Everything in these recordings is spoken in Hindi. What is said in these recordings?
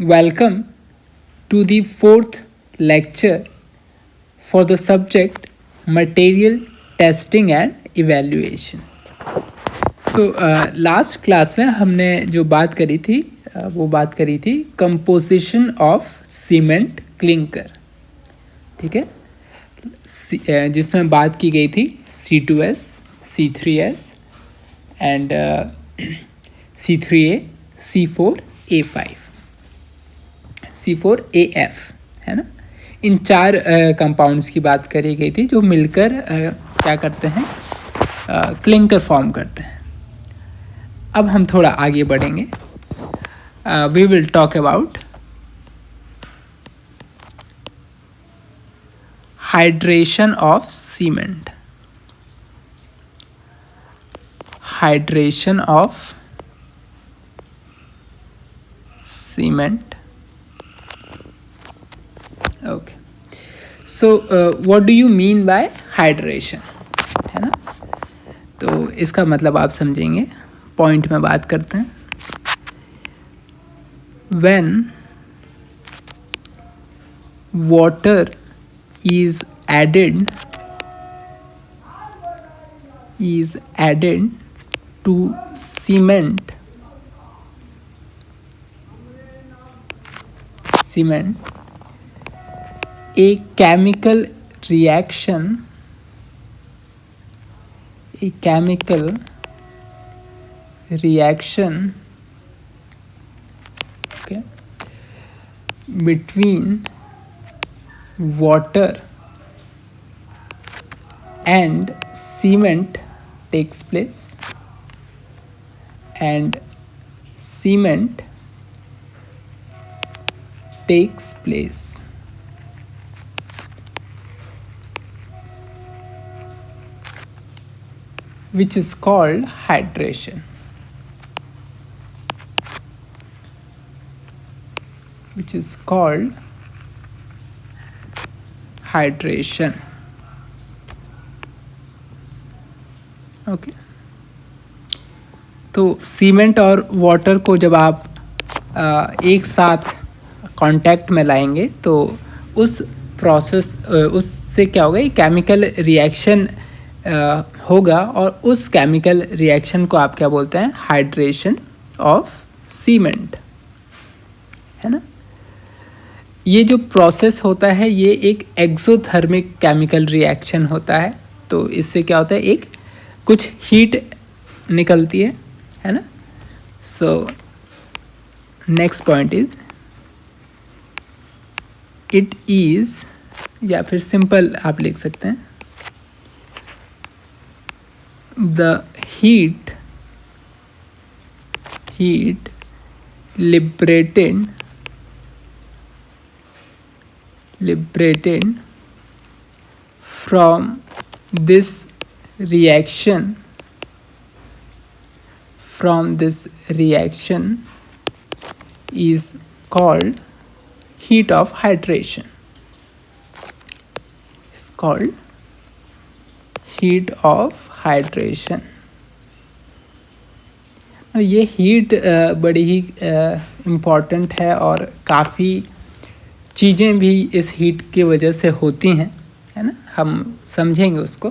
Welcome to the fourth lecture for the subject Material Testing and Evaluation. Last class में हमने जो बात करी थी वो बात करी थी कंपोजिशन ऑफ सीमेंट क्लिंकर. ठीक है, जिसमें बात की गई थी C2S, C3S and C3A, C4A5, C4AF, है ना. इन चार कंपाउंड्स की बात करी गई थी जो मिलकर क्या करते हैं, क्लिंकर फॉर्म करते हैं. अब हम थोड़ा आगे बढ़ेंगे. We will talk about hydration of cement. Hydration of cement. Okay, so what do you mean by hydration, है ना. तो इसका मतलब आप समझेंगे. पॉइंट में बात करते हैं. When water is added to cement, a chemical reaction okay, between water and cement takes place, and cement takes place. Which is called hydration. Which is called hydration. Okay, तो सीमेंट और वाटर को जब आप एक साथ कांटेक्ट में लाएंगे तो उस प्रोसेस उससे क्या होगा, ये केमिकल रिएक्शन होगा, और उस केमिकल रिएक्शन को आप क्या बोलते हैं, हाइड्रेशन ऑफ सीमेंट, है ना. ये जो प्रोसेस होता है ये एक एक्सोथर्मिक केमिकल रिएक्शन होता है. तो इससे क्या होता है, एक कुछ हीट निकलती है ना. So next point is it is, या फिर सिंपल आप लिख सकते हैं, the heat liberated from this reaction is called heat of hydration. It's called heat of hydration. ये हीट बड़ी ही इम्पॉर्टेंट है और काफ़ी चीज़ें भी इस हीट की वजह से होती हैं, है ना. हम समझेंगे उसको,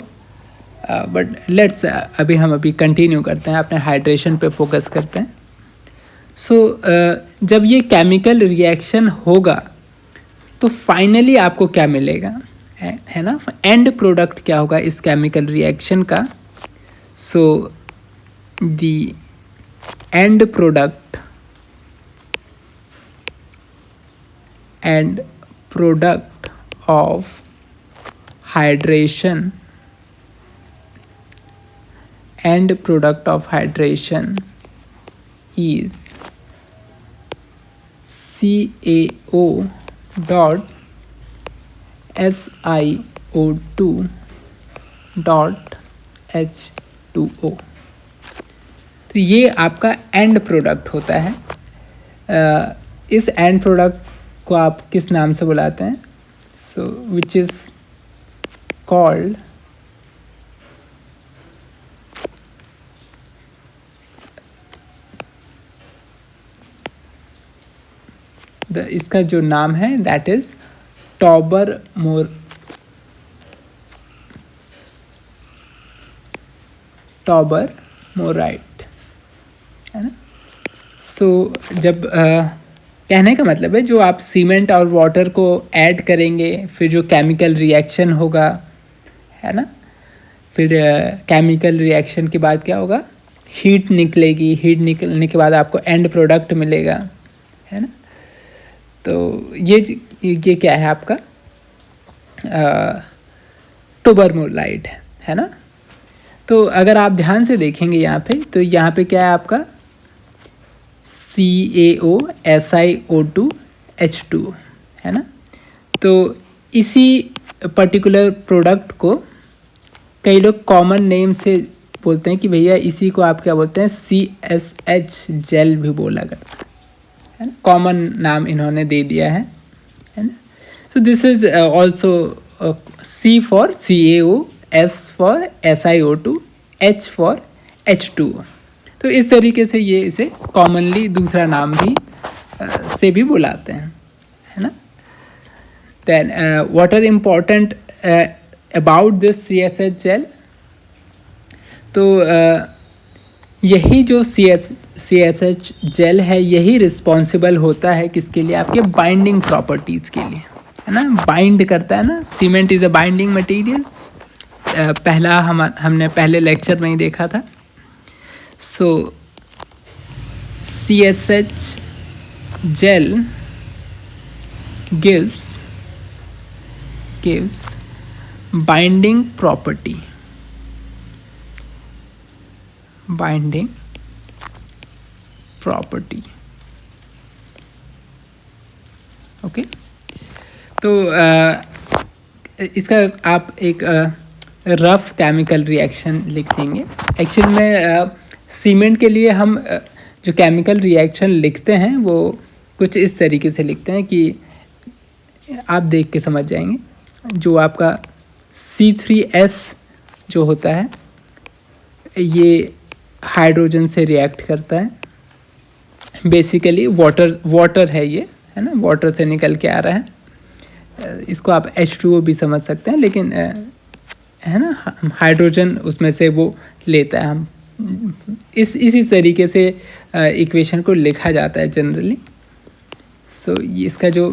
बट लेट्स अभी कंटिन्यू करते हैं, अपने हाइड्रेशन पे फोकस करते हैं. सो जब ये केमिकल रिएक्शन होगा तो फाइनली आपको क्या मिलेगा, है ना. एंड प्रोडक्ट क्या होगा इस केमिकल रिएक्शन का. So the end product of hydration is CaO dot SiO2 dot H2O. तो ये आपका एंड प्रोडक्ट होता है. इस एंड प्रोडक्ट को आप किस नाम से बुलाते हैं, सो विच इज़ कॉल्ड इसका जो नाम है दैट इज टॉबरमोराइट, है ना। सो जब कहने का मतलब है जो आप सीमेंट और वाटर को ऐड करेंगे, फिर जो केमिकल रिएक्शन होगा, है ना, फिर केमिकल रिएक्शन के बाद क्या होगा, हीट निकलेगी, हीट निकलने के बाद आपको एंड प्रोडक्ट मिलेगा, है ना। तो ये क्या है आपका टोबरमोलाइट, है ना। तो अगर आप ध्यान से देखेंगे यहाँ पे, तो यहाँ पे क्या है आपका CaOSiO2H2, है ना। तो इसी पर्टिकुलर प्रोडक्ट को कई लोग कॉमन नेम से बोलते हैं कि भैया इसी को आप क्या बोलते हैं, CSH जेल भी बोला करता है ना, कॉमन नाम इन्होंने दे दिया है ना। So this is also C for CaO, S for SiO2, H for H2। तो इस तरीके से ये इसे कॉमनली दूसरा नाम भी से भी बुलाते हैं, है ना। Then what are important about this CSH gel, तो यही जो CSH जेल है यही रिस्पॉन्सिबल होता है किसके लिए, आपके बाइंडिंग प्रॉपर्टीज़ के लिए, है ना। बाइंड करता है ना, cement is a binding material, पहला हमने पहले लेक्चर में ही देखा था। सो CSH gel gives binding property, okay. तो इसका आप एक रफ केमिकल रिएक्शन लिख देंगे। एक्चुअल में सीमेंट के लिए हम जो केमिकल रिएक्शन लिखते हैं वो कुछ इस तरीके से लिखते हैं कि आप देख के समझ जाएंगे। जो आपका C3S जो होता है ये हाइड्रोजन से रिएक्ट करता है, बेसिकली वाटर है ये, है ना, वाटर से निकल के आ रहा है। इसको आप H2O भी समझ सकते हैं, लेकिन है ना, हाइड्रोजन उसमें से वो लेता है। हम इसी तरीके से इक्वेशन को लिखा जाता है जनरली। सो इसका जो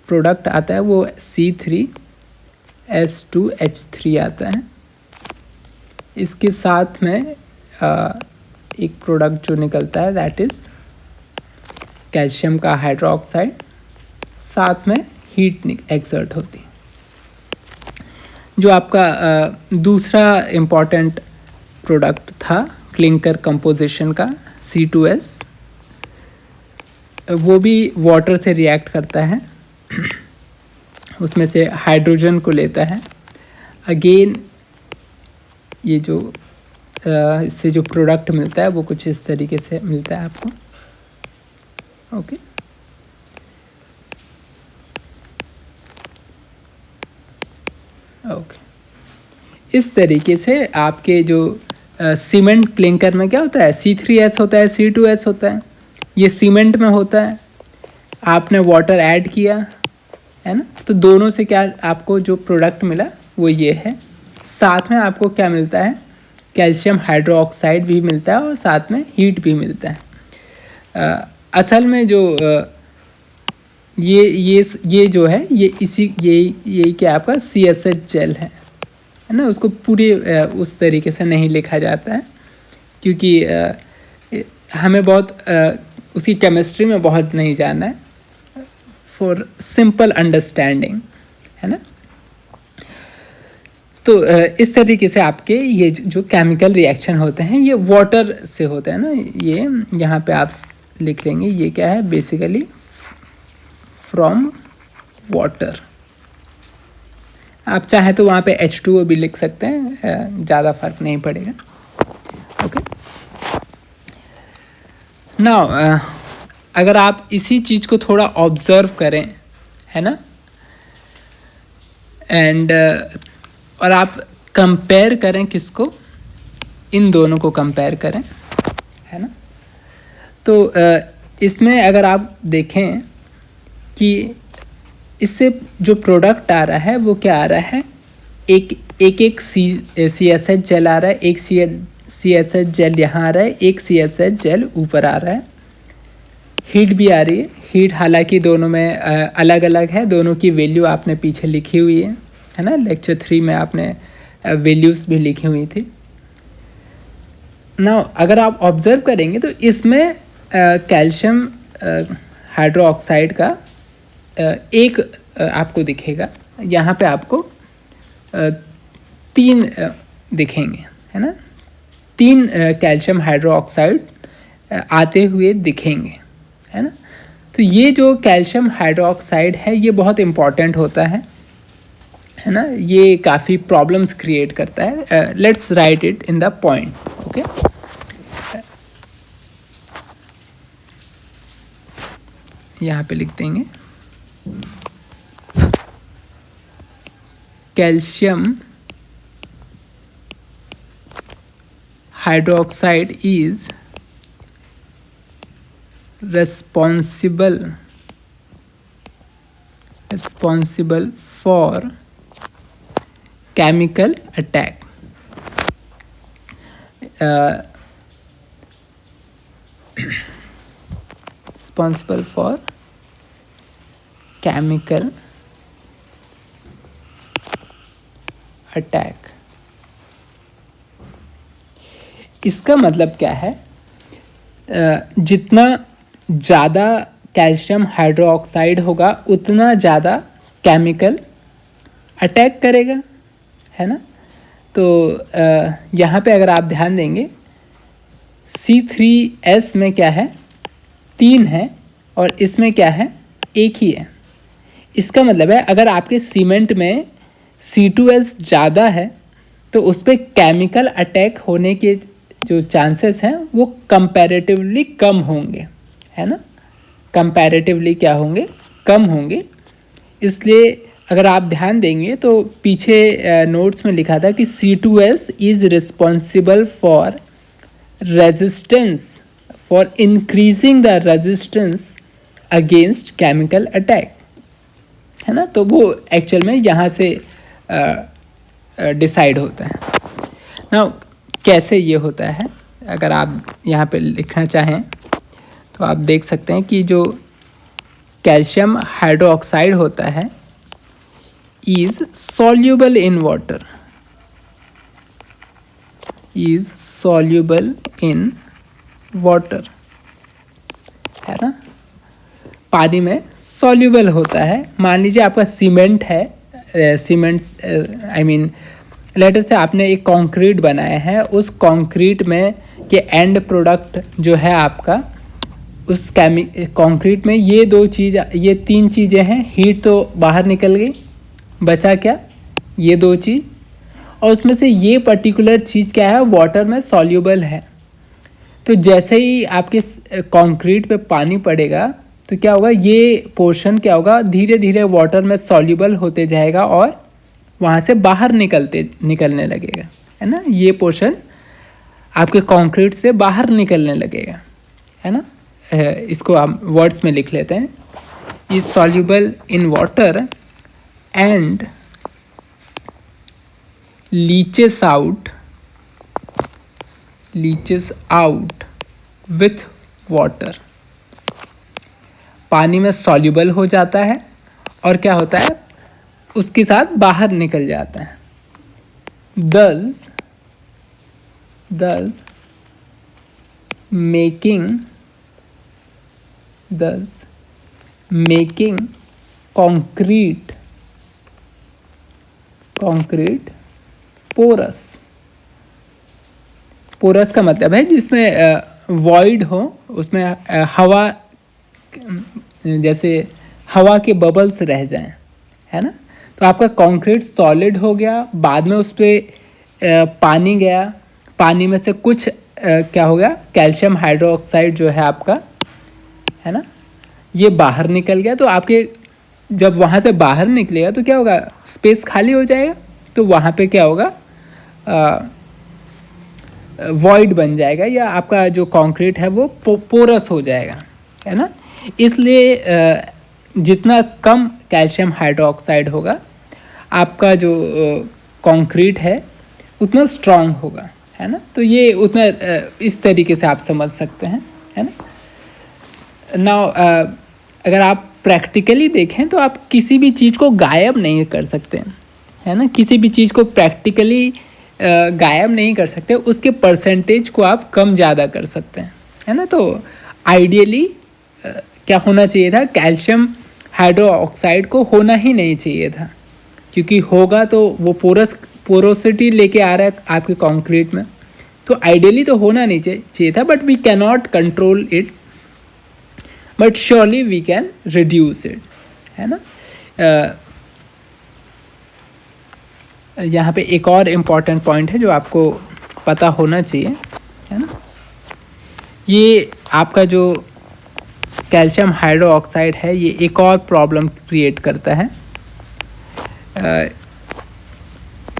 प्रोडक्ट आता है वो C3S2H3 आता है। इसके साथ में एक प्रोडक्ट जो निकलता है दैट इज़ कैल्शियम का हाइड्रोक्साइड, साथ में हीट एक्सर्ट होती है। जो आपका दूसरा इम्पॉर्टेंट प्रोडक्ट था क्लिंकर कंपोजिशन का C2S, वो भी वाटर से रिएक्ट करता है, उसमें से हाइड्रोजन को लेता है। अगेन ये जो इससे जो प्रोडक्ट मिलता है वो कुछ इस तरीके से मिलता है आपको, ओके। इस तरीके से आपके जो सीमेंट क्लिंकर में क्या होता है, C3S होता है, C2S होता है, ये सीमेंट में होता है। आपने वाटर ऐड किया, है ना, तो दोनों से क्या आपको जो प्रोडक्ट मिला वो ये है। साथ में आपको क्या मिलता है, कैल्शियम हाइड्रोक्साइड भी मिलता है और साथ में हीट भी मिलता है। असल में जो ये जो है ये क्या आपका CSH जेल है ना। उसको पूरे उस तरीके से नहीं लिखा जाता है क्योंकि हमें बहुत उसकी केमिस्ट्री में बहुत नहीं जानना है, फॉर सिंपल अंडरस्टैंडिंग, है ना। तो इस तरीके से आपके ये जो केमिकल रिएक्शन होते हैं ये वाटर से होते हैं ना। ये यहाँ पे आप लिख लेंगे, ये क्या है, बेसिकली फ्रॉम वाटर। आप चाहे तो वहाँ पे H2O भी लिख सकते हैं, ज़्यादा फर्क नहीं पड़ेगा, ओके। नाउ अगर आप इसी चीज़ को थोड़ा ऑब्जर्व करें, है ना, एंड और आप कंपेयर करें, किसको, इन दोनों को कंपेयर करें, है ना। तो इसमें अगर आप देखें कि इससे जो प्रोडक्ट आ रहा है वो क्या आ रहा है, एक सी एस एच जेल आ रहा है, एक सी एस एच जेल यहाँ आ रहा है, एक सी एस एच जेल ऊपर आ रहा है। हीट भी आ रही है। हीट हालांकि दोनों में अलग अलग है, दोनों की वैल्यू आपने पीछे लिखी हुई है ना। लेक्चर 3 में आपने वैल्यूज़ भी लिखी हुई थी ना। अगर आप ऑब्जर्व करेंगे तो इसमें कैल्शियम हाइड्रोक्साइड का एक आपको दिखेगा, यहाँ पे आपको 3 दिखेंगे, है ना। 3 कैल्शियम हाइड्रोक्साइड आते हुए दिखेंगे, है ना। तो ये जो कैल्शियम हाइड्रोक्साइड है ये बहुत इम्पॉर्टेंट होता है ना। ये काफ़ी प्रॉब्लम्स क्रिएट करता है। Let's write it in the point, okay. यहाँ पे लिख देंगे calcium hydroxide is responsible for chemical attack. Responsible for chemical attack. इसका मतलब क्या है, जितना ज़्यादा कैल्शियम हाइड्रोक्साइड होगा उतना ज़्यादा केमिकल अटैक करेगा, है ना। तो यहाँ पे अगर आप ध्यान देंगे C3S में क्या है, 3 है और इसमें क्या है, 1 ही है। इसका मतलब है अगर आपके सीमेंट में C2S ज़्यादा है तो उस पर केमिकल अटैक होने के जो चांसेस हैं वो कंपैरेटिवली कम होंगे, है ना। कंपैरेटिवली क्या होंगे, कम होंगे। इसलिए अगर आप ध्यान देंगे तो पीछे नोट्स में लिखा था कि C2S is responsible for resistance, for increasing the resistance against chemical attack, है ना। तो वो एक्चुअल में यहाँ से डिसाइड होता है ना। कैसे ये होता है, अगर आप यहाँ पे लिखना चाहें तो आप देख सकते हैं कि जो कैल्शियम हाइड्रोक्साइड होता है is soluble in water, is soluble in water, है ना। पानी में सॉल्यूबल होता है। मान लीजिए आपका सीमेंट है, सीमेंट आई मीन लेटर से आपने एक कंक्रीट बनाया है, उस कंक्रीट में के एंड प्रोडक्ट जो है आपका, उस कंक्रीट में ये 3 चीज़ें हैं। हीट तो बाहर निकल गई, बचा क्या, ये 2 चीज़, और उसमें से ये पर्टिकुलर चीज़ क्या है, वाटर में सॉल्यूबल है। तो जैसे ही आपके कंक्रीट पे पानी पड़ेगा तो क्या होगा, ये पोर्शन क्या होगा, धीरे धीरे वाटर में सॉल्यूबल होते जाएगा और वहाँ से बाहर निकलने लगेगा, है ना। ये पोर्शन आपके कंक्रीट से बाहर निकलने लगेगा, है ना। इसको आप वर्ड्स में लिख लेते हैं, is soluble in water and leches out with water. पानी में सॉल्यूबल हो जाता है और क्या होता है, उसके साथ बाहर निकल जाता है। thus making concrete porous का मतलब है जिसमें वॉइड हो, उसमें हवा, जैसे हवा के बबल्स रह जाएं, है ना। तो आपका कंक्रीट सॉलिड हो गया, बाद में उस पर पानी गया, पानी में से कुछ क्या हो गया, कैल्शियम हाइड्रोक्साइड जो है आपका, है ना, ये बाहर निकल गया। तो आपके जब वहाँ से बाहर निकलेगा तो क्या होगा, स्पेस खाली हो जाएगा, तो वहाँ पे क्या होगा, वॉइड बन जाएगा, या आपका जो कंक्रीट है वो पोरस हो जाएगा, है ना। इसलिए जितना कम कैल्शियम हाइड्रोक्साइड होगा आपका जो कंक्रीट है उतना स्ट्रांग होगा, है ना। तो ये उतना इस तरीके से आप समझ सकते हैं, है ना। नाउ अगर आप प्रैक्टिकली देखें तो आप किसी भी चीज़ को गायब नहीं कर सकते, है ना। किसी भी चीज़ को प्रैक्टिकली गायब नहीं कर सकते, उसके परसेंटेज को आप कम ज़्यादा कर सकते हैं, है ना। तो आइडियली क्या होना चाहिए था, कैल्शियम हाइड्रोक्साइड को होना ही नहीं चाहिए था, क्योंकि होगा तो वो पोरोसिटी लेके आ रहा है आपके कंक्रीट में, तो आइडियली तो होना नहीं चाहिए था। But we can not control it, but surely we can reduce it, है ना। यहाँ पे एक और इम्पॉर्टेंट पॉइंट है जो आपको पता होना चाहिए, है ना। ये आपका जो कैल्शियम हाइड्रोक्साइड है ये एक और प्रॉब्लम क्रिएट करता है,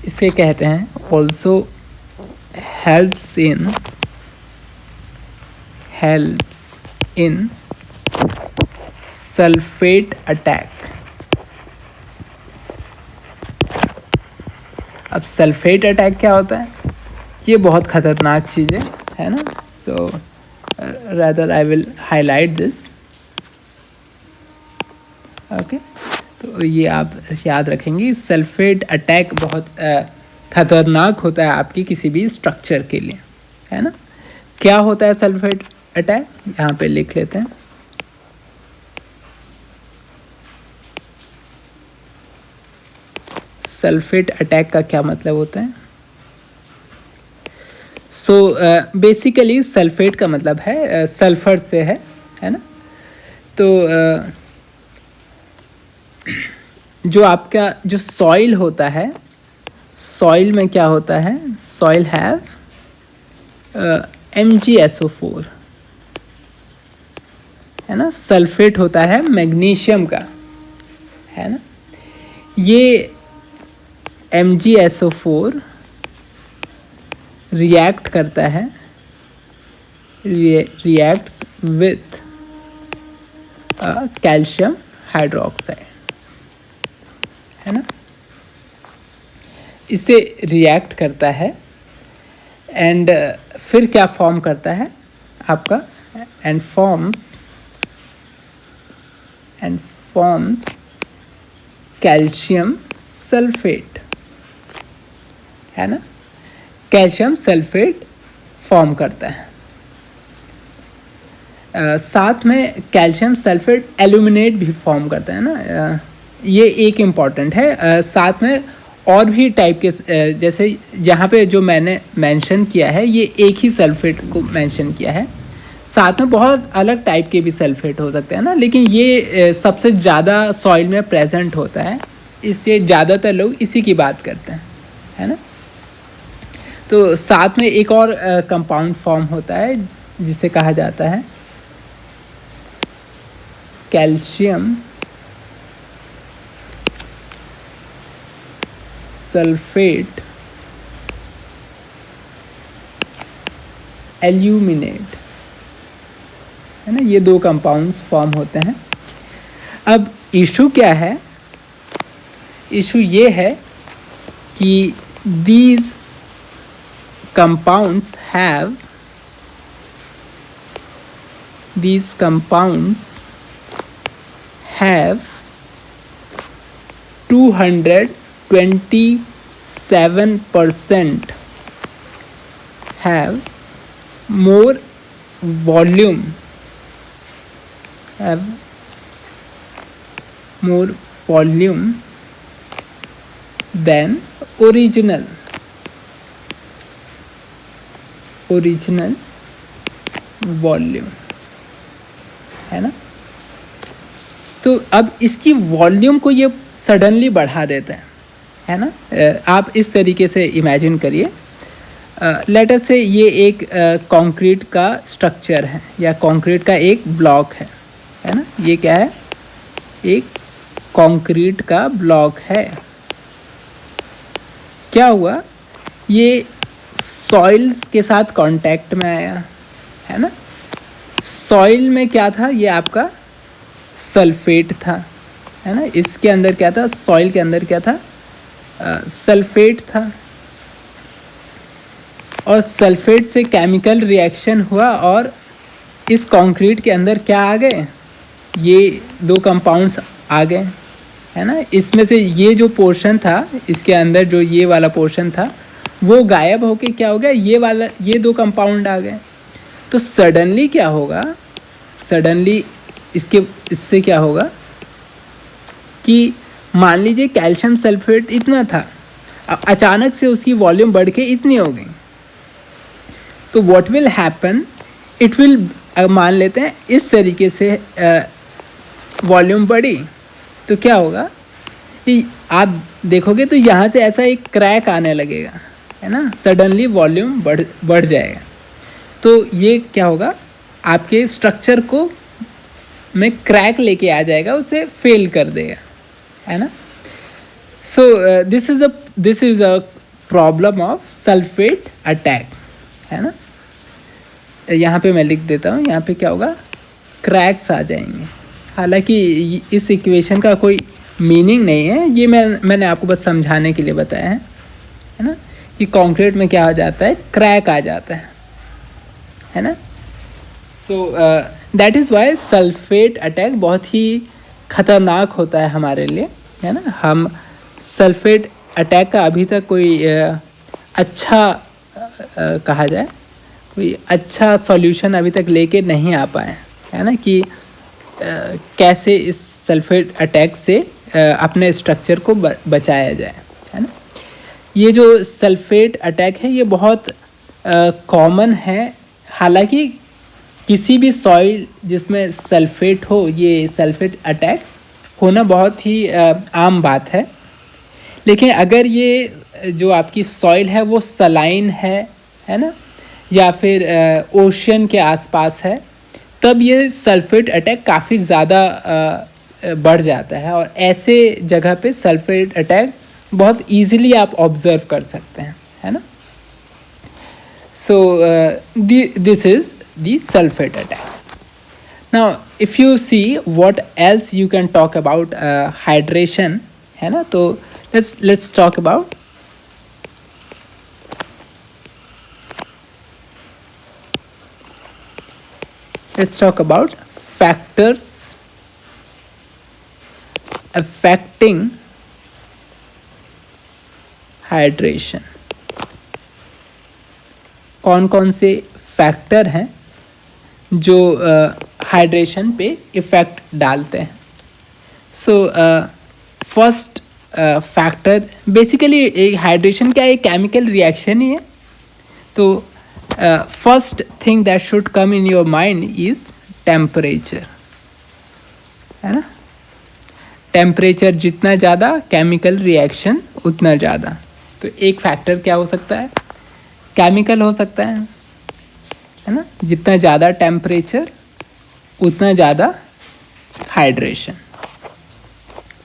इसे कहते हैं also helps in sulphate attack. अब सल्फेट अटैक क्या होता है, ये बहुत ख़तरनाक चीज़ है ना। So rather I will highlight this, okay. तो ये आप याद रखेंगे, सल्फेट अटैक बहुत ख़तरनाक होता है आपकी किसी भी स्ट्रक्चर के लिए, है ना। क्या होता है सल्फेट अटैक, यहाँ पे लिख लेते हैं। सल्फेट अटैक का क्या मतलब होता है। सो बेसिकली सल्फेट का मतलब है सल्फर से है ना। तो जो आपका जो सॉइल होता है, सॉइल में क्या होता है, सॉइल हैव MgSO4, है ना। सल्फेट होता है मैग्नीशियम का, है ना। ये MgSO4 रिएक्ट करता है, रिएक्ट्स विथ कैल्शियम हाइड्रोक्साइड, है ना। इससे रिएक्ट करता है एंड फिर क्या फॉर्म करता है आपका, एंड फॉर्म्स कैल्शियम सल्फेट, है ना। कैल्शियम सल्फेट फॉर्म करता है। साथ में कैल्शियम सल्फेट एल्यूमिनेट भी फॉर्म करता है ना, ये एक इम्पॉर्टेंट है। साथ में और भी टाइप के, जैसे यहाँ पे जो मैंने मेंशन किया है ये एक ही सल्फेट को मेंशन किया है, साथ में बहुत अलग टाइप के भी सल्फेट हो सकते हैं ना, लेकिन ये सबसे ज़्यादा सॉइल में प्रेजेंट होता है, इससे ज़्यादातर लोग इसी की बात करते हैं, है ना। तो साथ में एक और कंपाउंड फॉर्म होता है जिसे कहा जाता है कैल्शियम सल्फेट एल्यूमिनेट, है ना। ये दो कंपाउंड्स फॉर्म होते हैं। अब इशू क्या है, इशू ये है कि these compounds have 227% have more volume than original volume, है ना। तो अब इसकी वॉल्यूम को ये सडनली बढ़ा देता है ना। आप इस तरीके से इमेजिन करिए, लेटर से ये एक कंक्रीट का स्ट्रक्चर है या कंक्रीट का एक ब्लॉक है ना। ये क्या है, एक कंक्रीट का ब्लॉक है। क्या हुआ, ये सॉइल के साथ कांटेक्ट में आया, है ना। सॉइल में क्या था, ये आपका सल्फेट था, है ना। इसके अंदर क्या था, सॉइल के अंदर क्या था, सल्फेट था। और सल्फेट से केमिकल रिएक्शन हुआ और इस कंक्रीट के अंदर क्या आ गए, ये दो कंपाउंड्स आ गए, है ना। इसमें से ये जो पोर्शन था, इसके अंदर जो ये वाला पोर्शन था वो गायब होके क्या हो गया, ये दो कंपाउंड आ गए। तो सडनली क्या होगा, सडनली इससे क्या होगा कि मान लीजिए कैल्शियम सल्फेट इतना था, अचानक से उसकी वॉल्यूम बढ़ के इतनी हो गई, तो what will happen, it will, मान लेते हैं इस तरीके से वॉल्यूम बढ़ी तो क्या होगा कि आप देखोगे तो यहाँ से ऐसा एक क्रैक आने लगेगा, है ना। सडनली वॉल्यूम बढ़ जाएगा, तो ये क्या होगा, आपके स्ट्रक्चर को में क्रैक लेके आ जाएगा, उसे फेल कर देगा, है ना। So this is a problem of sulphate attack, है ना। यहाँ पे मैं लिख देता हूँ, यहाँ पे क्या होगा, क्रैक्स आ जाएंगे। हालांकि इस इक्वेशन का कोई मीनिंग नहीं है, ये मैंने आपको बस समझाने के लिए बताया है ना, कि कंक्रीट में क्या हो जाता है, क्रैक आ जाता है ना। So that is why sulphate attack बहुत ही ख़तरनाक होता है हमारे लिए, है ना। हम सल्फेट अटैक का अभी तक कोई अच्छा कहा जाए, कोई अच्छा सॉल्यूशन अभी तक लेके नहीं आ पाए, है ना, कि कैसे इस सल्फेट अटैक से अपने स्ट्रक्चर को बचाया जाए, है ना। ये जो सल्फेट अटैक है ये बहुत कॉमन है। हालांकि किसी भी सॉइल जिसमें सल्फेट हो, ये सल्फेट अटैक होना बहुत ही आम बात है। लेकिन अगर ये जो आपकी सॉइल है वो सलाइन है ना, या फिर ओशन के आसपास है, तब ये सल्फेट अटैक काफ़ी ज़्यादा बढ़ जाता है। और ऐसे जगह पे सल्फेट अटैक बहुत इजीली आप ऑब्जर्व कर सकते हैं, है ना। So this is the sulphate attack. Now if you see what else you can talk about hydration, है ना। तो let's talk about factors affecting hydration। कौन कौन से फैक्टर हैं जो हाइड्रेशन पे इफ़ेक्ट डालते हैं। So first factor, basically hydration क्या है, केमिकल रिएक्शन ही है। तो first thing that should come in your mind is temperature, है ना। टेम्परेचर जितना ज़्यादा, केमिकल रिएक्शन उतना ज़्यादा। तो एक फैक्टर क्या हो सकता है, केमिकल हो सकता है ना। जितना ज़्यादा टेम्परेचर उतना ज़्यादा hydration.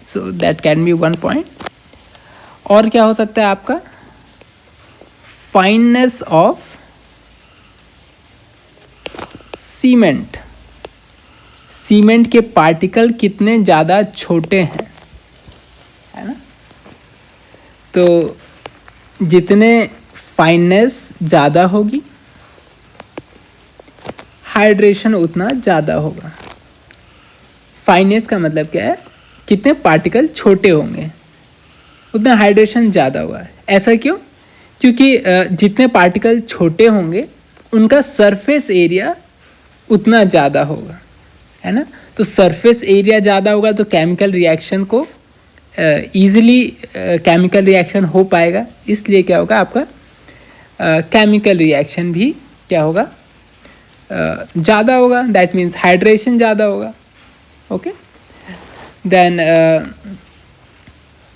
So that can be one point. और क्या हो सकता है आपका, फाइननेस ऑफ सीमेंट। सीमेंट के पार्टिकल कितने ज़्यादा छोटे हैं, है ना। तो जितने फाइननेस ज़्यादा होगी, हाइड्रेशन उतना ज़्यादा होगा। फाइननेस का मतलब क्या है, कितने पार्टिकल छोटे होंगे उतना हाइड्रेशन ज़्यादा होगा। ऐसा क्यों, क्योंकि जितने पार्टिकल छोटे होंगे उनका सरफेस एरिया उतना ज़्यादा होगा, है ना। तो सरफेस एरिया ज़्यादा होगा तो केमिकल रिएक्शन को ईजिली केमिकल रिएक्शन हो पाएगा। इसलिए क्या होगा, आपका केमिकल रिएक्शन भी क्या होगा, ज़्यादा होगा। दैट मीन्स हाइड्रेशन ज़्यादा होगा। ओके, देन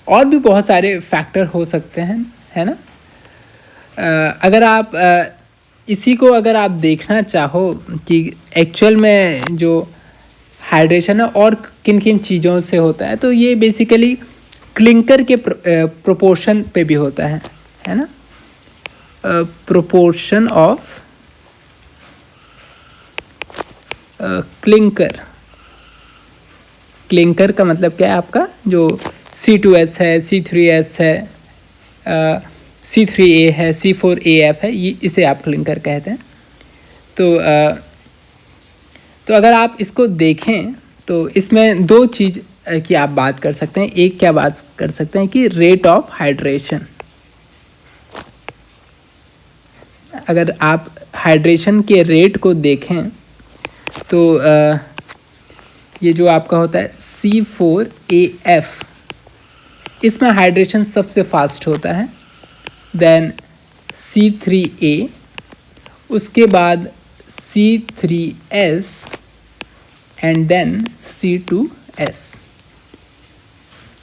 और भी बहुत सारे फैक्टर हो सकते हैं, है ना। अगर आप इसी को अगर आप देखना चाहो कि एक्चुअल में जो हाइड्रेशन है और किन किन चीज़ों से होता है, तो ये बेसिकली क्लिंकर के प्रोपोर्शन पे भी होता है ना। Proportion of clinker. क्लिंकर का मतलब क्या है आपका, जो C2S है, C3S है, C3A है, C4AF है, ये इसे आप क्लिंकर कहते हैं। तो अगर आप इसको देखें तो इसमें दो चीज़ की आप बात कर सकते हैं। एक क्या बात कर सकते हैं कि रेट ऑफ हाइड्रेशन। अगर आप हाइड्रेशन के रेट को देखें तो ये जो आपका होता है C4AF, इसमें हाइड्रेशन सबसे फास्ट होता है। देन C3A, उसके बाद C3S एंड देन C2S,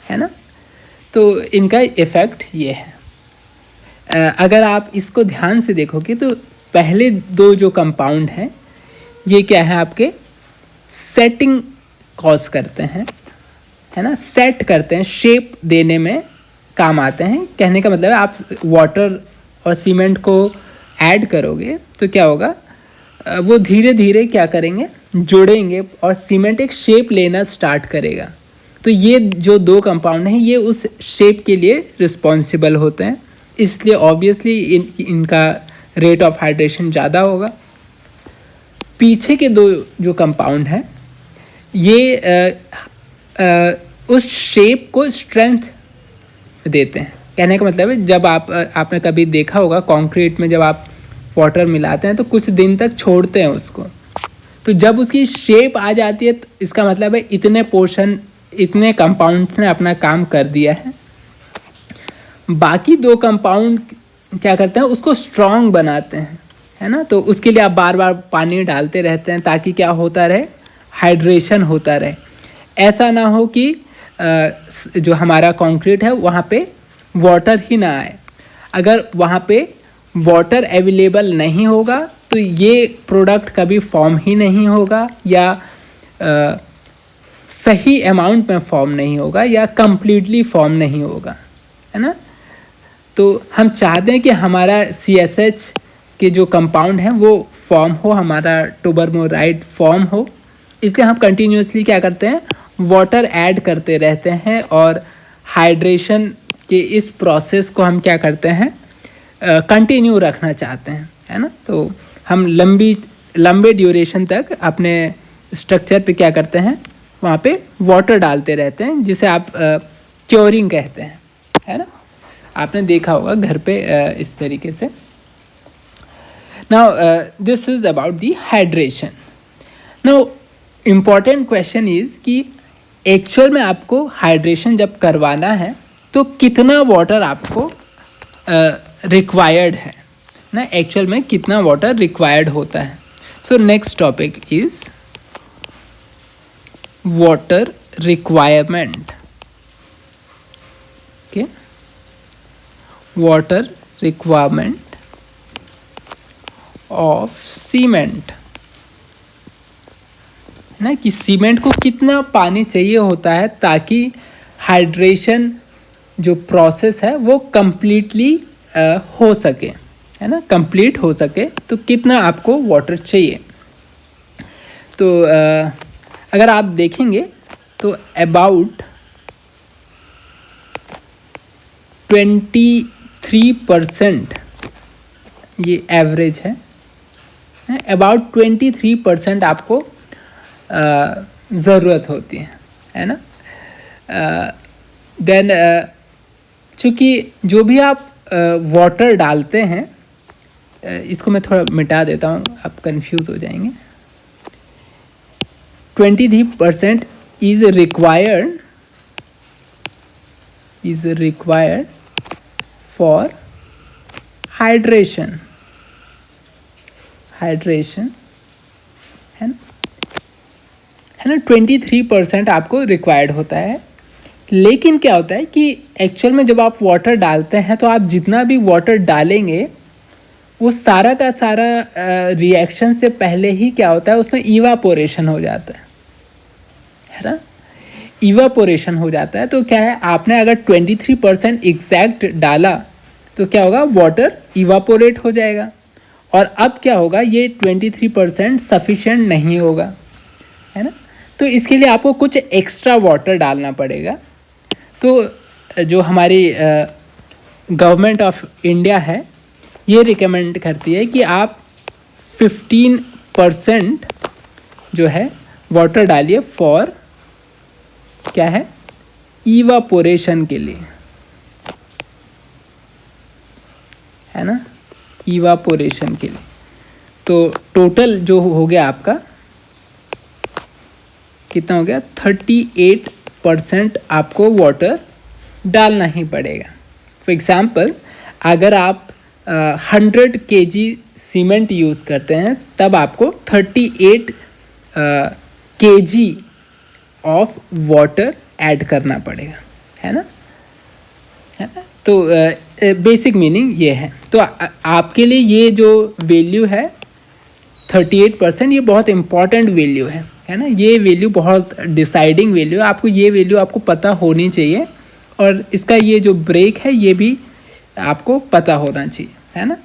है ना। तो इनका इफ़ेक्ट ये है। अगर आप इसको ध्यान से देखोगे तो पहले दो जो कंपाउंड हैं ये क्या है, आपके सेटिंग कॉज करते हैं, है ना, सेट करते हैं, शेप देने में काम आते हैं। कहने का मतलब है आप वाटर और सीमेंट को ऐड करोगे तो क्या होगा, वो धीरे धीरे क्या करेंगे, जुड़ेंगे और सीमेंट एक शेप लेना स्टार्ट करेगा। तो ये जो दो कंपाउंड हैं ये उस शेप के लिए रिस्पॉन्सिबल होते हैं, इसलिए ऑब्वियसली इनका रेट ऑफ हाइड्रेशन ज़्यादा होगा। पीछे के दो जो कंपाउंड हैं ये उस शेप को स्ट्रेंथ देते हैं। कहने का मतलब है जब आपने कभी देखा होगा कंक्रीट में जब आप वाटर मिलाते हैं तो कुछ दिन तक छोड़ते हैं उसको, तो जब उसकी शेप आ जाती है तो इसका मतलब है इतने पोर्शन, इतने कंपाउंड्स ने अपना काम कर दिया है। बाकी दो कंपाउंड क्या करते हैं, उसको स्ट्रॉन्ग बनाते हैं, है ना। तो उसके लिए आप बार बार पानी डालते रहते हैं ताकि क्या होता रहे, हाइड्रेशन होता रहे। ऐसा ना हो कि जो हमारा कंक्रीट है वहाँ पे वाटर ही ना आए। अगर वहाँ पे वाटर अवेलेबल नहीं होगा तो ये प्रोडक्ट कभी फॉर्म ही नहीं होगा, या सही अमाउंट में फॉर्म नहीं होगा, या कंप्लीटली फॉर्म नहीं होगा, है ना। तो हम चाहते हैं कि हमारा CSH के जो कंपाउंड हैं वो फॉर्म हो, हमारा टोबरमोराइड फॉर्म हो। इसलिए हम कंटिन्यूसली क्या करते हैं, वाटर ऐड करते रहते हैं और हाइड्रेशन के इस प्रोसेस को हम क्या करते हैं, कंटिन्यू रखना चाहते हैं, है ना। तो हम लंबे ड्यूरेशन तक अपने स्ट्रक्चर पे क्या करते हैं, वहाँ पे वाटर डालते रहते हैं, जिसे आप क्योरिंग कहते हैं, है ना। आपने देखा होगा घर पे इस तरीके से। Now this is about the hydration. Now important question is कि एक्चुअल में आपको हाइड्रेशन जब करवाना है तो कितना वाटर आपको रिक्वायर्ड है ना, एक्चुअल में कितना वाटर रिक्वायर्ड होता है। So next topic is water requirement. Okay, water requirement of cement, ना, कि सीमेंट को कितना पानी चाहिए होता है ताकि हाइड्रेशन जो प्रोसेस है वो कंप्लीटली हो सके, है ना, कंप्लीट हो सके। तो कितना आपको वाटर चाहिए। तो अगर आप देखेंगे तो अबाउट 23% ये एवरेज है, अबाउट 23% आपको ज़रूरत होती है ना। देन चूँकि जो भी आप वाटर डालते हैं, इसको मैं थोड़ा मिटा देता हूँ, आप कंफ्यूज हो जाएंगे। 23% इज़ रिक्वायर्ड फॉर हाइड्रेशन, है ना। 23% आपको रिक्वायर्ड होता है। लेकिन क्या होता है कि एक्चुअल में जब आप वाटर डालते हैं तो आप जितना भी वाटर डालेंगे वो सारा का सारा रिएक्शन से पहले ही क्या होता है, उसमें इवापोरेशन हो जाता है ना। इवापोरेशन हो जाता है तो क्या है, आपने अगर 23% एग्जैक्ट डाला तो क्या होगा, वाटर इवापोरेट हो जाएगा। और अब क्या होगा, ये 23% सफिशिएंट नहीं होगा। है ना। तो इसके लिए आपको कुछ एक्स्ट्रा वाटर डालना पड़ेगा। तो जो हमारी गवर्नमेंट ऑफ इंडिया है ये रिकमेंड करती है कि आप 15% जो है वाटर डालिए फॉर क्या है, इवापोरेशन के लिए, है ना, इवापोरेशन के लिए। तो टोटल जो हो गया आपका कितना हो गया, 38% आपको वाटर डालना ही पड़ेगा। फॉर एग्ज़ाम्पल अगर आप 100 kg सीमेंट यूज़ करते हैं तब आपको 38 kg ऑफ वाटर ऐड करना पड़ेगा, है ना, है ना। तो बेसिक मीनिंग ये है। तो आपके लिए ये जो वैल्यू है 38%, ये बहुत इम्पॉर्टेंट वैल्यू है ना। ये वैल्यू बहुत डिसाइडिंग वैल्यू है। आपको ये वैल्यू आपको पता होनी चाहिए, और इसका ये जो ब्रेक है ये भी आपको पता होना चाहिए, है ना।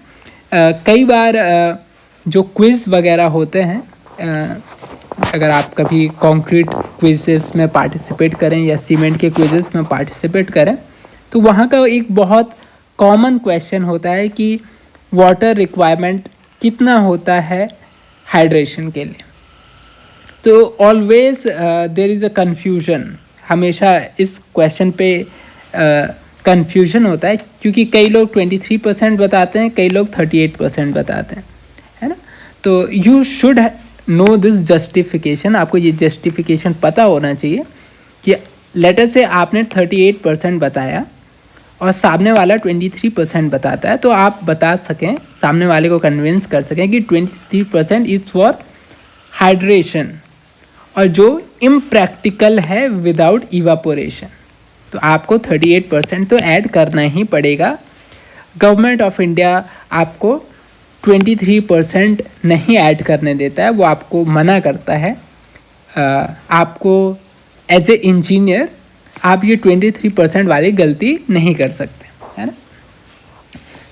कई बार जो क्विज़ वगैरह होते हैं, अगर आप कभी कंक्रीट क्विज़ेस में पार्टिसिपेट करें या सीमेंट के क्विज़ेस में पार्टिसिपेट करें, तो वहाँ का एक बहुत कॉमन क्वेश्चन होता है कि वाटर रिक्वायरमेंट कितना होता है हाइड्रेशन के लिए। तो always there is a confusion, हमेशा इस क्वेश्चन पे कन्फ्यूजन होता है, क्योंकि कई लोग 23% बताते हैं, कई लोग 38% बताते हैं, है ना। तो you should know this justification, आपको ये जस्टिफिकेशन पता होना चाहिए कि लेटर से आपने 38% बताया और सामने वाला 23% बताता है, तो आप बता सकें, सामने वाले को कन्विंस कर सकें कि 23% इज़ फॉर हाइड्रेशन, और जो इम्प्रैक्टिकल है विदाउट इवापोरेशन। तो आपको 38% तो ऐड करना ही पड़ेगा। गवर्नमेंट ऑफ इंडिया आपको 23% नहीं ऐड करने देता है, वो आपको मना करता है। आपको एज ए इंजीनियर आप ये 23% वाली गलती नहीं कर सकते, है ना।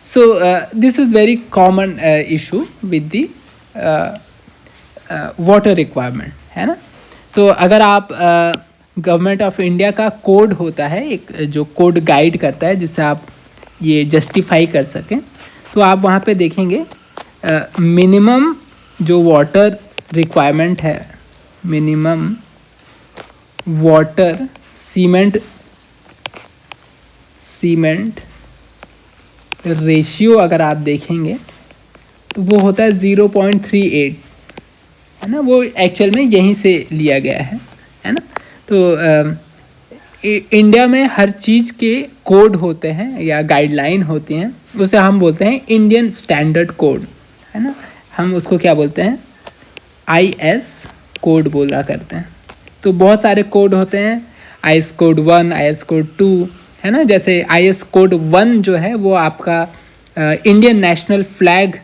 So this is very common issue with the water requirement, है ना। तो अगर आप गवर्नमेंट ऑफ इंडिया का कोड होता है, एक जो कोड गाइड करता है जिससे आप ये जस्टिफाई कर सकें, तो आप वहाँ पे देखेंगे मिनिमम जो वाटर रिक्वायरमेंट है, मिनिमम वाटर सीमेंट रेशियो अगर आप देखेंगे तो वो होता है 0.38, है ना। वो एक्चुअल में यहीं से लिया गया है ना। तो इंडिया में हर चीज़ के कोड होते हैं या गाइडलाइन होती हैं, उसे हम बोलते हैं इंडियन स्टैंडर्ड कोड, है ना। हम उसको क्या बोलते हैं, IS कोड बोला करते हैं। तो बहुत सारे कोड होते हैं, IS कोड 1, IS कोड 2, है ना। जैसे IS कोड 1 जो है वो आपका इंडियन नेशनल फ्लैग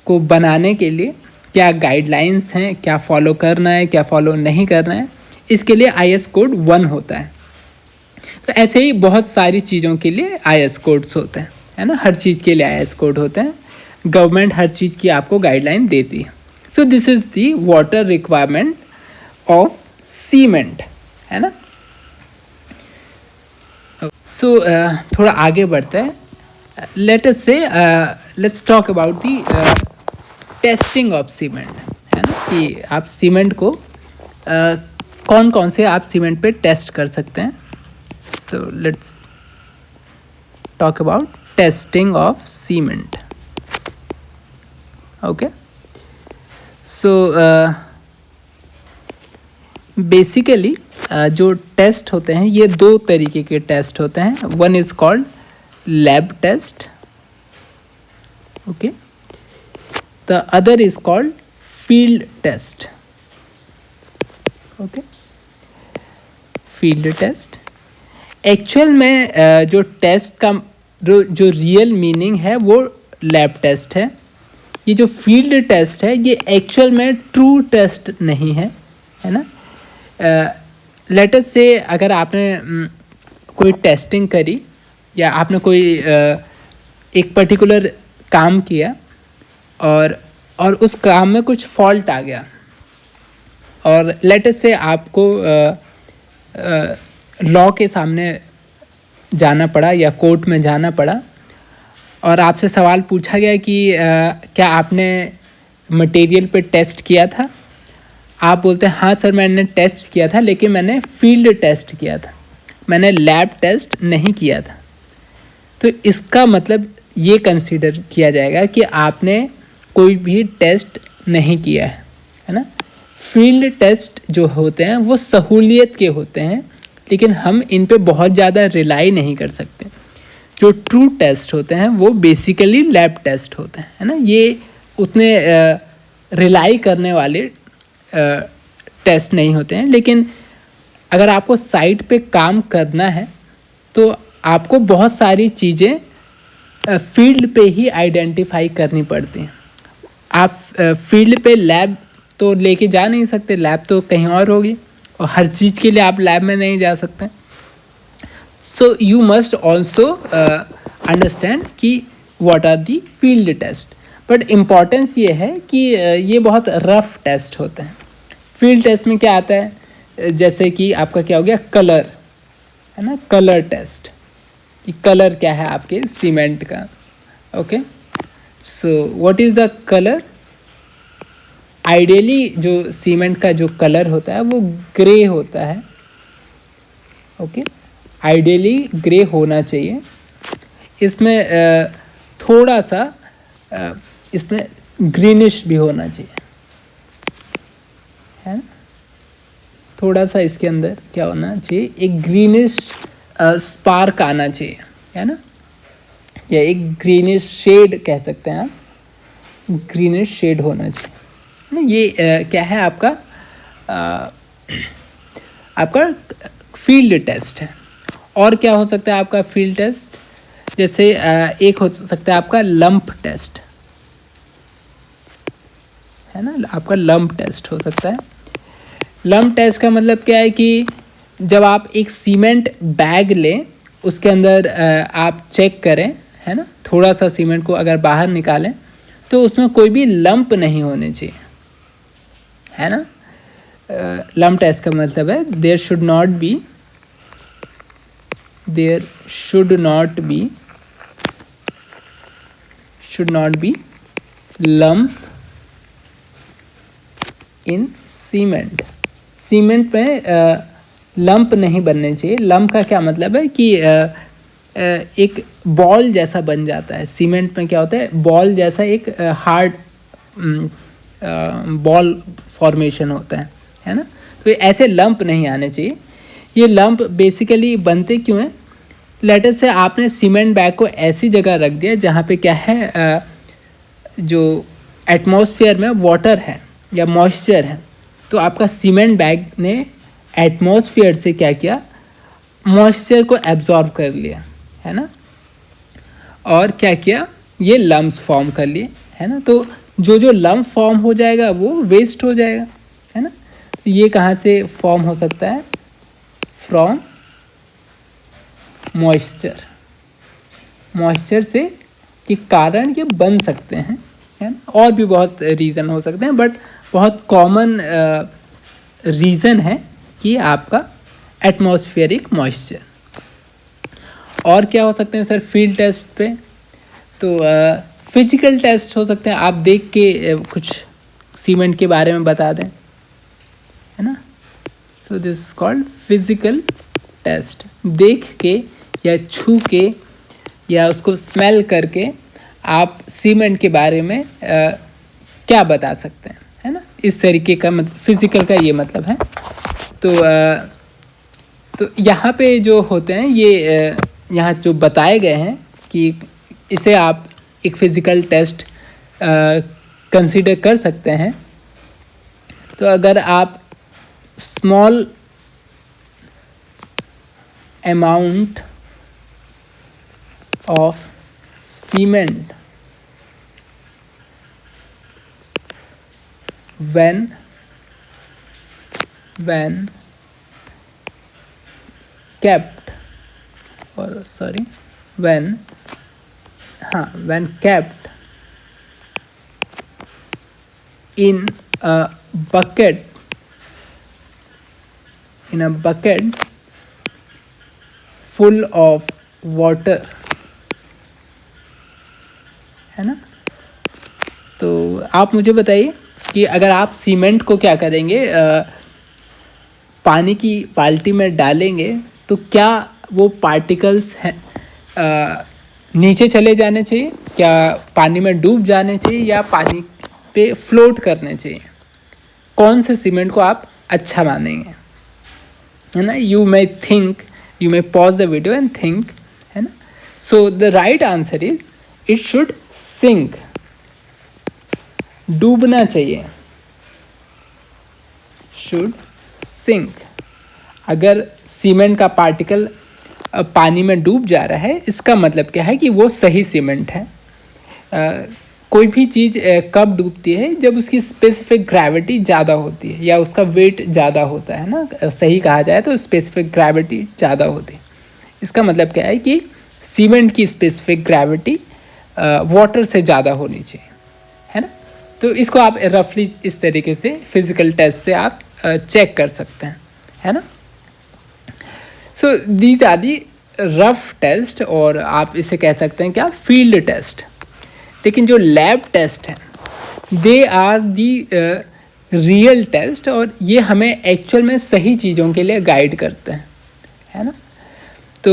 को बनाने के लिए क्या गाइडलाइंस हैं, क्या फॉलो करना है, क्या फॉलो नहीं करना है, इसके लिए IS कोड 1 होता है। तो ऐसे ही बहुत सारी चीज़ों के लिए IS कोड्स होते हैं, है ना। हर चीज़ के लिए IS कोड होते हैं, गवर्नमेंट हर चीज़ की आपको गाइडलाइन देती है। So this is the water requirement of cement, है ना। सो थोड़ा आगे बढ़ते हैं। Let's talk about the testing of cement, है ना, कि आप सीमेंट को कौन कौन से आप सीमेंट पे टेस्ट कर सकते हैं। So let's talk about testing of cement. Okay, so basically जो टेस्ट होते हैं ये दो तरीके के टेस्ट होते हैं। One is called lab test, okay, the other is called field test, okay. Field test actual में जो टेस्ट का जो रियल मीनिंग है वो लैब टेस्ट है। ये जो फील्ड टेस्ट है ये एक्चुअल में ट्रू टेस्ट नहीं है, है ना। लेट अस से अगर आपने कोई टेस्टिंग करी या आपने कोई एक पर्टिकुलर काम किया और उस काम में कुछ फॉल्ट आ गया, और लेटेस्ट से आपको लॉ के सामने जाना पड़ा या कोर्ट में जाना पड़ा और आपसे सवाल पूछा गया कि क्या आपने मटेरियल पे टेस्ट किया था। आप बोलते हैं हाँ सर मैंने टेस्ट किया था, लेकिन मैंने फील्ड टेस्ट किया था, मैंने लैब टेस्ट नहीं किया था। तो इसका मतलब ये कंसीडर किया जाएगा कि आपने कोई भी टेस्ट नहीं किया है ना। फील्ड टेस्ट जो होते हैं वो सहूलियत के होते हैं, लेकिन हम इन पे बहुत ज़्यादा रिलाई नहीं कर सकते। जो ट्रू टेस्ट होते हैं वो बेसिकली लैब टेस्ट होते हैं, है ना। ये उतने रिलाई करने वाले टेस्ट नहीं होते हैं, लेकिन अगर आपको साइट पे काम करना है तो आपको बहुत सारी चीज़ें फील्ड पे ही आइडेंटिफाई करनी पड़ती हैं। आप फील्ड पे लैब तो लेके जा नहीं सकते, लैब तो कहीं और होगी और हर चीज़ के लिए आप लैब में नहीं जा सकते। So you must also understand कि what are the field test. But importance ये है कि ये बहुत रफ टेस्ट होते हैं। फील्ड टेस्ट में क्या आता है, जैसे कि आपका क्या हो गया कलर, है ना, कलर टेस्ट कि कलर क्या है आपके सीमेंट का। Okay, so what is the colour. Ideally जो सीमेंट का जो कलर होता है वो ग्रे होता है। ओके, आइडियली ग्रे होना चाहिए। इसमें थोड़ा सा इसमें ग्रीनिश भी होना चाहिए, है ना। थोड़ा सा इसके अंदर क्या होना चाहिए, एक ग्रीनिश स्पार्क आना चाहिए, है ना, या एक ग्रीनिश शेड कह सकते हैं आप, ग्रीनिश शेड होना चाहिए ना। ये क्या है आपका आपका फील्ड टेस्ट है। और क्या हो सकता है आपका फील्ड टेस्ट, जैसे एक हो सकता है आपका लंप टेस्ट, है ना, आपका लंप टेस्ट हो सकता है। लंप टेस्ट का मतलब क्या है कि जब आप एक सीमेंट बैग लें, उसके अंदर आप चेक करें, है ना, थोड़ा सा सीमेंट को अगर बाहर निकालें तो उसमें कोई भी लंप नहीं होने चाहिए, है ना। लंप टेस्ट का मतलब है there should not be lump in cement. Cement में लंप नहीं बनने चाहिए। लंप का क्या मतलब है कि एक बॉल जैसा बन जाता है। सीमेंट में क्या होता है, बॉल जैसा एक हार्ड बॉल फॉर्मेशन होता है ना। तो ऐसे लंप नहीं आने चाहिए। ये लंप बेसिकली बनते क्यों हैं, लेटर से आपने सीमेंट बैग को ऐसी जगह रख दिया जहाँ पे क्या है, जो एटमॉस्फेयर में वाटर है या मॉइस्चर है, तो आपका सीमेंट बैग ने एटमॉस्फेयर से क्या किया, मॉइस्चर को एब्जॉर्ब कर लिया, है ना, और क्या किया, ये लम्स फॉर्म कर लिए, है ना। तो जो लम्प फॉर्म हो जाएगा वो वेस्ट हो जाएगा, है ना। तो ये कहाँ से फॉर्म हो सकता है, फ्रॉम मॉइस्चर से के कारण ये बन सकते हैं, है ना। और भी बहुत रीज़न हो सकते हैं, बट बहुत कॉमन रीज़न है कि आपका एटमॉस्फेरिक मॉइस्चर। और क्या हो सकते हैं सर फील्ड टेस्ट पे, तो फिजिकल टेस्ट हो सकते हैं। आप देख के कुछ सीमेंट के बारे में बता दें, है ना। So this is called physical test. देख के या छू के या उसको स्मेल करके आप सीमेंट के बारे में क्या बता सकते हैं, है ना। इस तरीके का फिजिकल का ये मतलब है। तो यहाँ पे जो होते हैं ये यहाँ जो बताए गए हैं कि इसे आप एक फिज़िकल टेस्ट कंसीडर कर सकते हैं। तो अगर आप small amount of cement when kept in a bucket in a bucket full of water, है ना। तो आप मुझे बताइए कि अगर आप सीमेंट को क्या करेंगे, पानी की बाल्टी में डालेंगे तो क्या वो पार्टिकल्स हैं नीचे चले जाने चाहिए, क्या पानी में डूब जाने चाहिए, या पानी पे फ्लोट करने चाहिए? कौन से सीमेंट को आप अच्छा मानेंगे, है ना। You may think, you may pause the video and think, है ना। So the right answer is it should sink, डूबना चाहिए, शुड सिंक। अगर सीमेंट का पार्टिकल पानी में डूब जा रहा है, इसका मतलब क्या है कि वो सही सीमेंट है। कोई भी चीज़ कब डूबती है, जब उसकी स्पेसिफिक ग्रेविटी ज़्यादा होती है या उसका वेट ज़्यादा होता है ना, सही कहा जाए तो स्पेसिफिक ग्रेविटी ज़्यादा होती है। इसका मतलब क्या है कि सीमेंट की स्पेसिफिक ग्रेविटी वाटर से ज़्यादा होनी चाहिए, है ना। तो इसको आप रफली इस तरीके से फिजिकल टेस्ट से आप चेक कर सकते हैं, है ना। So these are the rough test, और आप इसे कह सकते हैं क्या, फील्ड टेस्ट। लेकिन जो लैब टेस्ट है, they are the real test, और ये हमें एक्चुअल में सही चीज़ों के लिए गाइड करते हैं, है ना। तो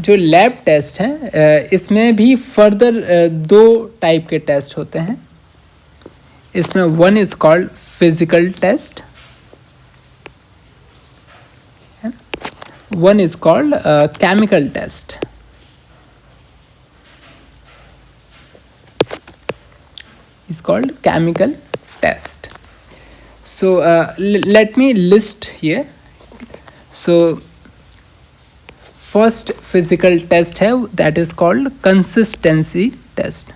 जो लैब टेस्ट हैं, इसमें भी फर्दर दो टाइप के टेस्ट होते हैं। इसमें one is called physical test, one is called chemical test. Is called chemical test. So let me list here. So first physical test है, that is called consistency test.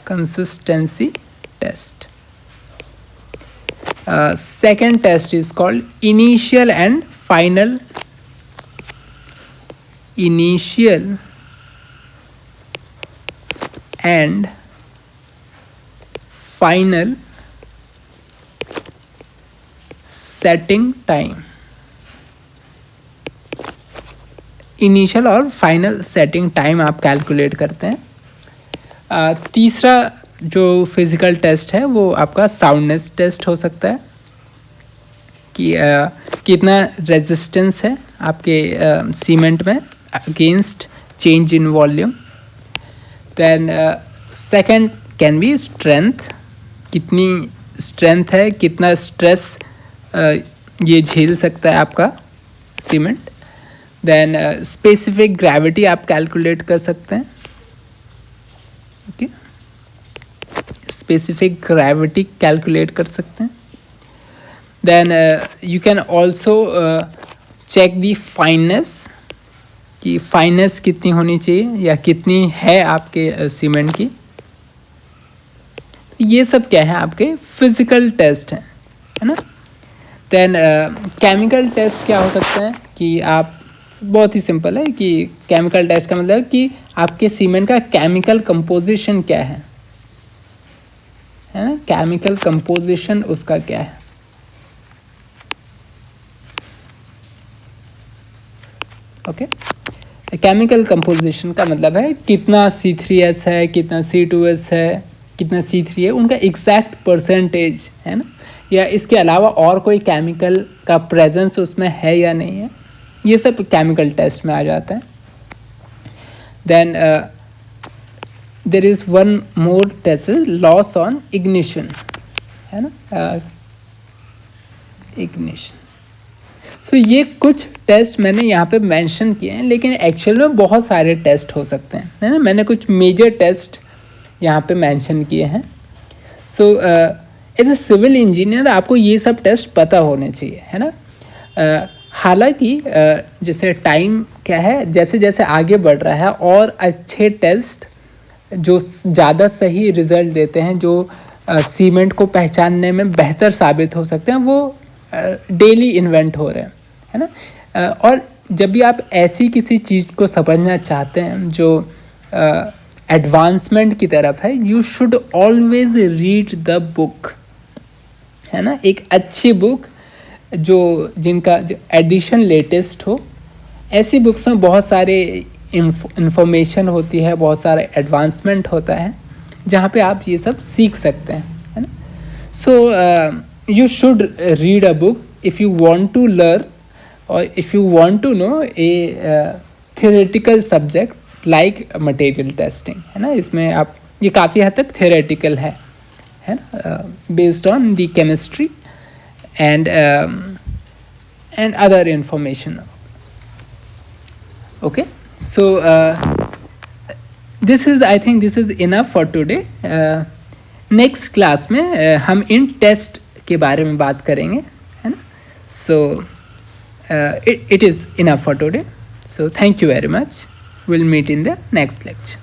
Consistency test. Second test is called initial and final setting time. Initial और फाइनल सेटिंग टाइम आप कैलकुलेट करते हैं। तीसरा जो फिज़िकल टेस्ट है वो आपका साउंडनेस टेस्ट हो सकता है, कि कितना रेजिस्टेंस है आपके सीमेंट में against change in volume. Then second can be strength, कितनी स्ट्रेंथ है, कितना स्ट्रेस ये झेल सकता है आपका सीमेंट। देन स्पेसिफिक ग्रेविटी आप कैलकुलेट कर सकते हैं, ओके, स्पेसिफिक ग्रेविटी कैलकुलेट कर सकते हैं। Then you can also check the fineness, कि फाइननेस कितनी होनी चाहिए या कितनी है आपके सीमेंट की। ये सब क्या है, आपके फिजिकल टेस्ट हैं, है ना। देन केमिकल टेस्ट क्या हो सकते हैं, कि आप, बहुत ही सिंपल है कि केमिकल टेस्ट का मतलब है कि आपके सीमेंट का केमिकल कंपोजिशन क्या है ना, केमिकल कंपोजिशन उसका क्या है। ओके, केमिकल कंपोजिशन का मतलब है कितना C3S है, कितना C2S है, कितना C3 है, उनका एग्जैक्ट परसेंटेज, है ना, या इसके अलावा और कोई केमिकल का प्रेजेंस उसमें है या नहीं है, ये सब केमिकल टेस्ट में आ जाता है। Then there is one more test, loss on ignition, है ना, इग्निशन। सो ये कुछ टेस्ट मैंने यहाँ पे मेंशन किए हैं, लेकिन एक्चुअल में बहुत सारे टेस्ट हो सकते हैं, है ना। मैंने कुछ मेजर टेस्ट यहाँ पे मेंशन किए हैं। So as a civil engineer आपको ये सब टेस्ट पता होने चाहिए, है ना। हालांकि जैसे टाइम क्या है, जैसे जैसे आगे बढ़ रहा है, और अच्छे टेस्ट जो ज़्यादा सही रिज़ल्ट देते हैं, जो सीमेंट को पहचानने में बेहतर साबित हो सकते हैं, वो डेली इन्वेंट हो रहे हैं, है ना। और जब भी आप ऐसी किसी चीज़ को समझना चाहते हैं जो एडवांसमेंट की तरफ है, you should always read the book, है ना, एक अच्छी बुक जिनका एडिशन लेटेस्ट हो। ऐसी बुक्स में बहुत सारे इंफॉर्मेशन होती है, बहुत सारे एडवांसमेंट होता है जहाँ पे आप ये सब सीख सकते हैं, है ना। So you should read a book if you want to learn और if you want to know a theoretical subject like material testing, है ना। इसमें आप ये काफ़ी हद तक थियोरेटिकल है ना, based on the chemistry and other information. Okay, so I think this is enough for today. Next class में हम इन टेस्ट के बारे में बात करेंगे, है ना। So it is enough for today. So thank you very much. We'll meet in the next lecture.